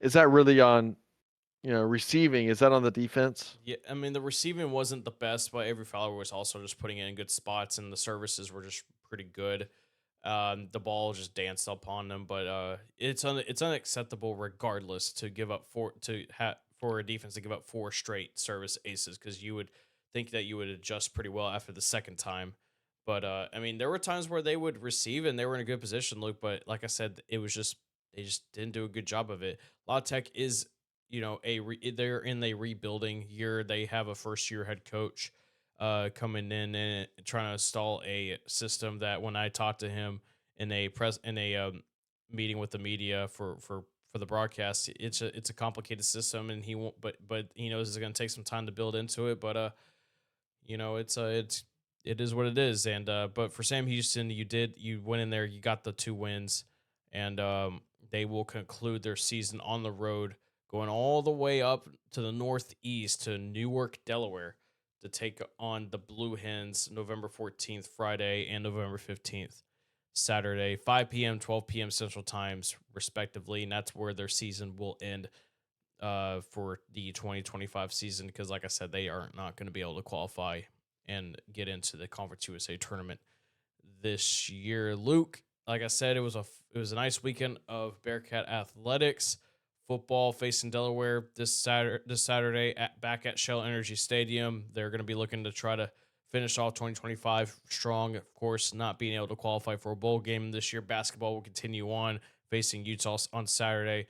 is that really on receiving? Is that on the defense? Yeah, I mean the receiving wasn't the best, but Avery Fowler was also just putting it in good spots, and the services were just pretty good. The ball just danced upon them, but it's unacceptable regardless to give up for a defense to give up 4 straight service aces, because you would think that you would adjust pretty well after the second time. But I mean, there were times where they would receive and they were in a good position, Luke. But like I said, it was just they just didn't do a good job of it. La Tech is they're in a rebuilding year. They have a first year head coach coming in and trying to install a system that when I talked to him in a meeting with the media for the broadcast, it's a complicated system, and he won't, but he knows it's going to take some time to build into it. But it is what it is. And but for Sam Houston, you went in there, you got the 2 wins, and they will conclude their season on the road, going all the way up to the Northeast to Newark, Delaware, to take on the Blue Hens November 14th, Friday, and November 15th, Saturday, 5 p.m., 12 p.m. Central Times, respectively. And that's where their season will end for the 2025 season, because, like I said, they are not going to be able to qualify and get into the Conference USA tournament this year. Luke, like I said, it was a nice weekend of Bearcat athletics. Football facing Delaware this Saturday back at Shell Energy Stadium. They're going to be looking to try to finish off 2025 strong. Of course, not being able to qualify for a bowl game this year. Basketball will continue on, facing Utah on Saturday.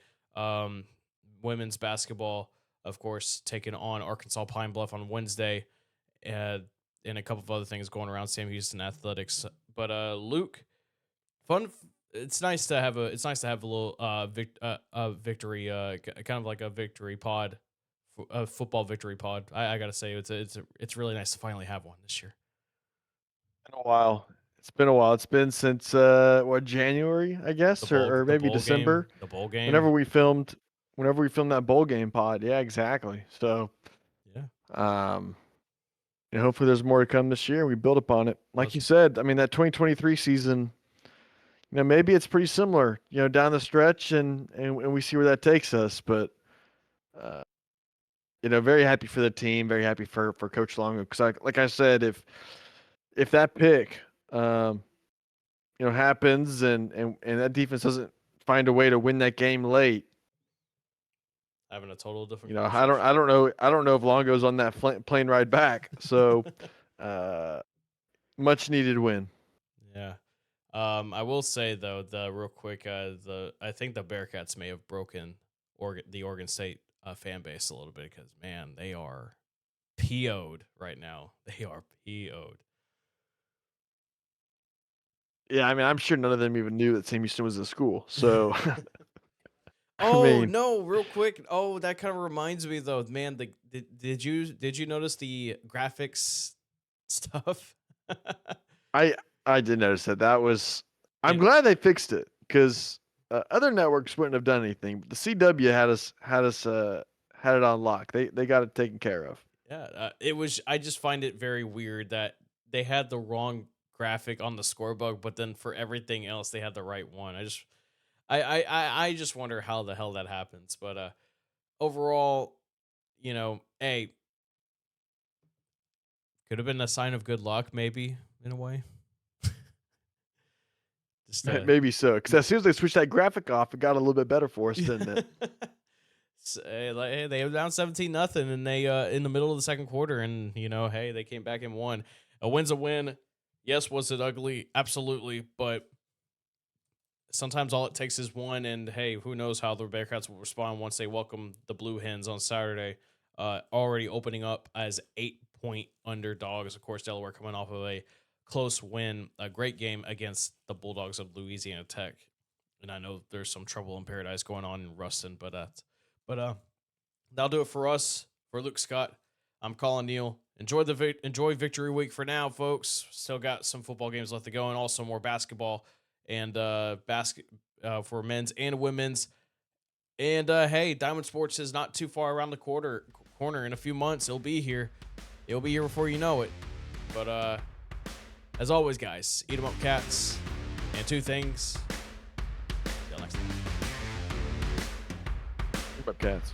Women's basketball, of course, taking on Arkansas Pine Bluff on Wednesday, and a couple of other things going around Sam Houston athletics. But Luke, fun. It's nice to have a little victory, kind of like a victory pod, a football victory pod. I gotta say, it's really nice to finally have one this year. Been a while. It's been a while. It's been since January, I guess, or maybe December. The bowl game. Whenever we filmed that bowl game pod. Yeah, exactly. So yeah. Hopefully there's more to come this year. We build upon it. Like you said, I mean, that 2023 season, maybe it's pretty similar, down the stretch, and we see where that takes us. But, very happy for the team, very happy for Coach Longo. Because, like I said, if that pick, happens and that defense doesn't find a way to win that game late, having a total different. I don't know if Longo's on that plane ride back. So, much needed win. Yeah. I will say though, real quick, I think the Bearcats may have broken the Oregon State fan base a little bit because man, they are PO'd right now. They are PO'd. Yeah, I mean, I'm sure none of them even knew that Sam Houston was a school. So, Oh mean- no, real quick. Oh, that kind of reminds me though, man. Did you notice the graphics stuff? I did notice that. I'm Yeah. glad they fixed it because other networks wouldn't have done anything. But the CW had it on lock. They got it taken care of. Yeah, it was. I just find it very weird that they had the wrong graphic on the scorebook, but then for everything else they had the right one. I just wonder how the hell that happens. But overall, hey, could have been a sign of good luck, maybe in a way. Just Maybe so. Because as soon as they switched that graphic off, it got a little bit better for us, didn't it? Hey, they were down 17-0, and they in the middle of the second quarter, and hey, they came back and won. A win's a win. Yes, was it ugly? Absolutely, but sometimes all it takes is one, and hey, who knows how the Bearcats will respond once they welcome the Blue Hens on Saturday, already opening up as 8-point underdogs. Of course, Delaware coming off of a close win, a great game against the Bulldogs of Louisiana Tech. And I know there's some trouble in paradise going on in Ruston, but that'll do it for us. For Luke Scott, I'm Colin Neal. Enjoy Victory Week for now, folks. Still got some football games left to go, and also more basketball and for men's and women's. And hey, Diamond Sports is not too far around the corner. In a few months, it'll be here. It'll be here before you know it. But as always, guys, eat 'em up, cats, and two things. See y'all next time. Keep up, cats.